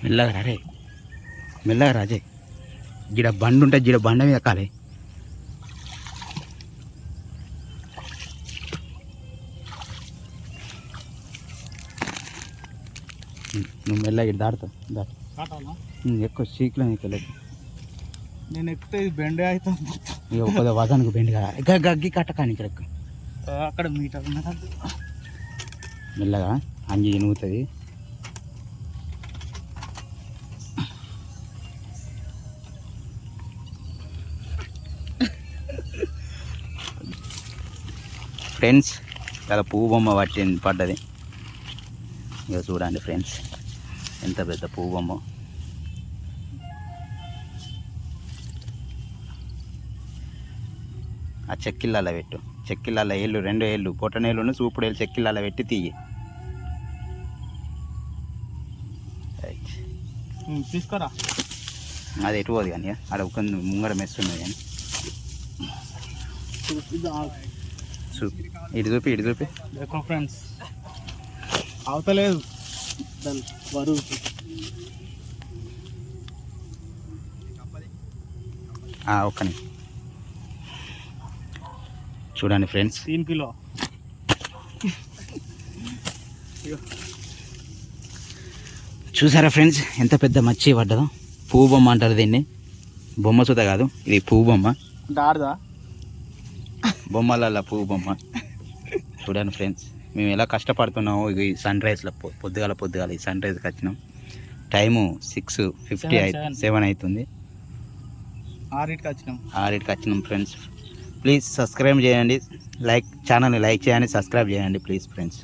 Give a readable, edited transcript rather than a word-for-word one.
మెల్లగా రే, మెల్లగా రాజే. గిడ బండి ఉంటుంది, గిడ బండ మీద కాలే. నువ్వు మెల్లగా దాడుతావు, దాటు. ఎక్కువ చీకులో నీకు నేను ఎక్కితే బెండే అవుతాను. ఇక కొద్దిగా వదానికి బెండ్ కదా, గగ్గి కట్ట కానీ ఇక్కడ అక్కడ మీటర్ మెల్లగా అంగి ఇనుగుతుంది. ఫ్రెండ్స్ ఇలా పువ్వు బొమ్మ పడ్డది. ఇక చూడండి ఫ్రెండ్స్, ఎంత పెద్ద పువ్వు బొమ్మ. ఆ చెక్కిళ్ళలో పెట్టు, చెక్కిళ్ళలో ఏళ్ళు, 2 ఏళ్ళు పొట్టనేళ్ళును చూపుడు ఏళ్ళు చెక్కిళ్ళలో పెట్టి తీయి. తీసుకోరా, అది ఎటు పోదు కానీ అక్కడ ఒక ముంగడ మెస్తున్నది కానీ. ఇటు చూపి, ఇటు చూపి ఫ్రెండ్స్. అవతలేదు బరువు. ఒక్కని చూడండి ఫ్రెండ్స్, 3 కిలో. చూసారా ఫ్రెండ్స్ ఎంత పెద్ద మచ్చి పడ్డదో. పువ్వు బొమ్మ అంటారు దీన్ని, బొమ్మ సుత కాదు, ఇది పువ్వు బొమ్మ. దాడదా బొమ్మలల్ల పువ్వు బొమ్మ. చూడండి ఫ్రెండ్స్, మేము ఎలా కష్టపడుతున్నాము. ఈ సన్ రైజ్లో పొద్దుగాల ఈ సన్ రైజ్కి వచ్చినాం. టైము 6:57 అవుతుంది. 6కి వచ్చినాం ఫ్రెండ్స్. ప్లీజ్ సబ్స్క్రైబ్ చేయండి, ఛానల్ని లైక్ చేయండి, సబ్స్క్రైబ్ చేయండి ప్లీజ్ ఫ్రెండ్స్.